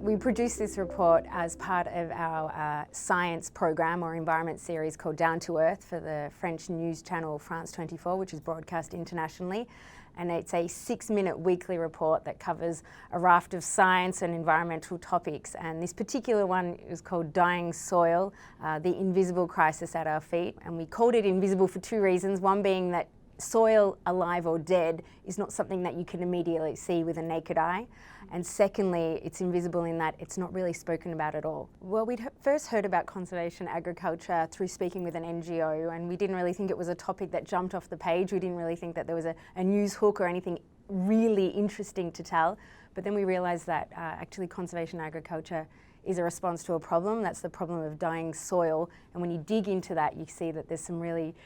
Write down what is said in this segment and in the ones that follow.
We produced this report as part of our science program or environment series called Down to Earth for the French news channel France 24, which is broadcast internationally. And it's a 6-minute weekly report that covers a raft of science and environmental topics. And this particular one is called Dying Soil, the Invisible Crisis at Our Feet. And we called it invisible for 2 reasons, one being that soil, alive or dead, is not something that you can immediately see with a naked eye. And secondly, it's invisible in that it's not really spoken about at all. Well, we'd first heard about conservation agriculture through speaking with an NGO, and we didn't really think it was a topic that jumped off the page. We didn't really think that there was a news hook or anything really interesting to tell. But then we realised that actually conservation agriculture is a response to a problem. That's the problem of dying soil. And when you dig into that, you see that there's some really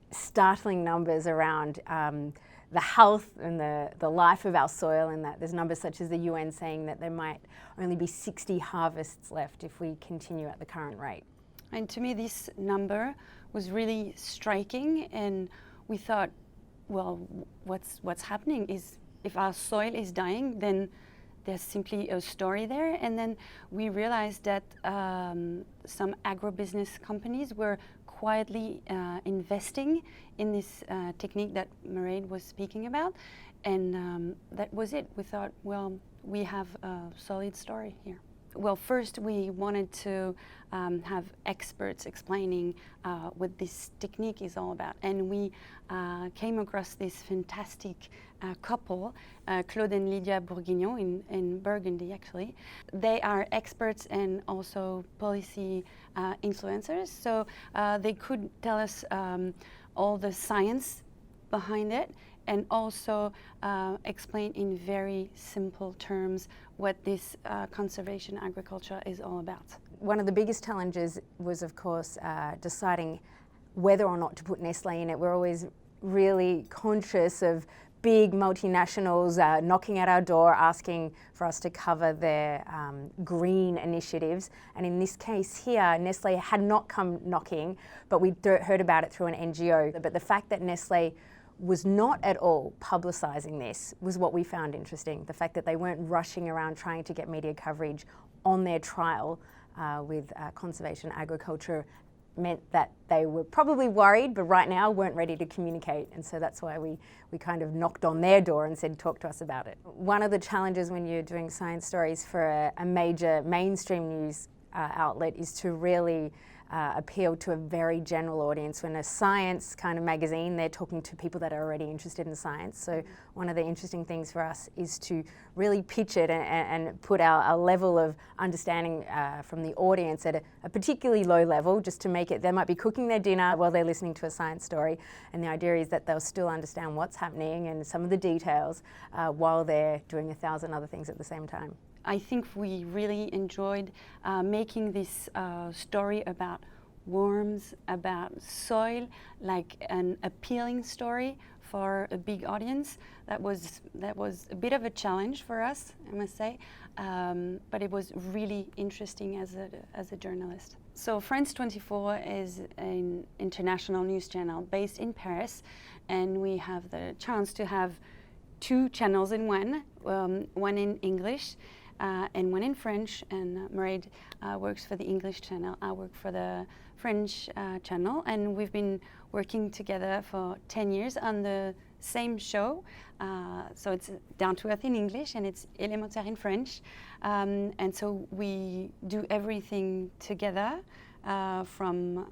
startling numbers around the health and the life of our soil, and that there's numbers such as the UN saying that there might only be 60 harvests left if we continue at the current rate. And to me this number was really striking, and we thought, well, what's happening is if our soil is dying, then there's simply a story there. And then we realized that some agribusiness companies were quietly investing in this technique that Mairead was speaking about, and that was it. We thought, well, we have a solid story here. Well, first we wanted to have experts explaining what this technique is all about, and we came across this fantastic couple, Claude and Lydia Bourguignon in Burgundy actually. They are experts and also policy influencers, so they could tell us all the science behind it, and also explain in very simple terms what this conservation agriculture is all about. One of the biggest challenges was, of course, deciding whether or not to put Nestle in it. We're always really conscious of big multinationals knocking at our door asking for us to cover their green initiatives. And in this case here, Nestle had not come knocking, but we heard about it through an NGO. But the fact that Nestle was not at all publicising this was what we found interesting. The fact that they weren't rushing around trying to get media coverage on their trial with conservation agriculture meant that they were probably worried, but right now weren't ready to communicate. And so that's why we kind of knocked on their door and said, talk to us about it. One of the challenges when you're doing science stories for a major mainstream news outlet is to really appeal to a very general audience. When a science kind of magazine, they're talking to people that are already interested in science. So one of the interesting things for us is to really pitch it and put our level of understanding from the audience at a particularly low level, just to make it, they might be cooking their dinner while they're listening to a science story, and the idea is that they'll still understand what's happening and some of the details while they're doing 1,000 other things at the same time. I think we really enjoyed making this story about worms, about soil, like an appealing story for a big audience. That was a bit of a challenge for us, I must say, but it was really interesting as a journalist. So France 24 is an international news channel based in Paris, and we have the chance to have 2 channels in one in English and one in French, and Mairead works for the English channel. I work for the French channel, and we've been working together for 10 years on the same show. So it's Down to Earth in English and it's Élémentaire in French. And so we do everything together, from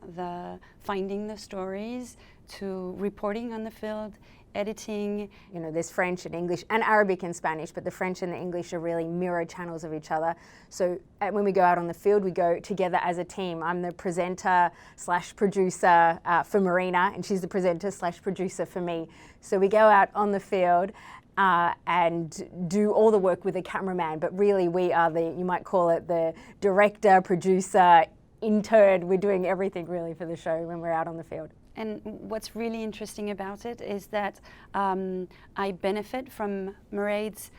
finding the stories to reporting on the field, editing. You know, there's French and English and Arabic and Spanish, but the French and the English are really mirror channels of each other. So when we go out on the field, we go together as a team. I'm the presenter / producer for Marina, and she's the presenter / producer for me. So we go out on the field and do all the work with the cameraman, but really we are you might call it the director, producer, intern. We're doing everything really for the show when we're out on the field. And what's really interesting about it is that I benefit from Mairead's,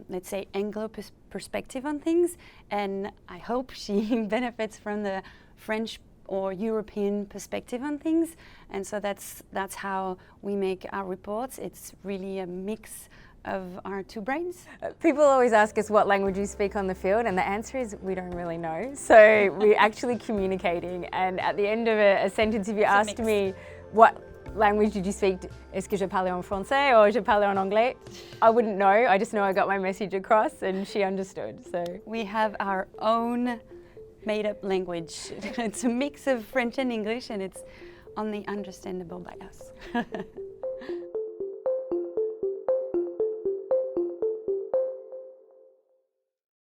let's say, Anglo perspective on things, and I hope she benefits from the French or European perspective on things. And so that's how we make our reports. It's really a mix of our two brains. People always ask us what language we speak on the field, and the answer is we don't really know. So we're actually communicating, and at the end of a sentence, if you asked me what language did you speak, est-ce que je parle en français or je parle en anglais, I wouldn't know. I just know I got my message across and she understood. So we have our own made-up language. It's a mix of French and English, and it's only understandable by us.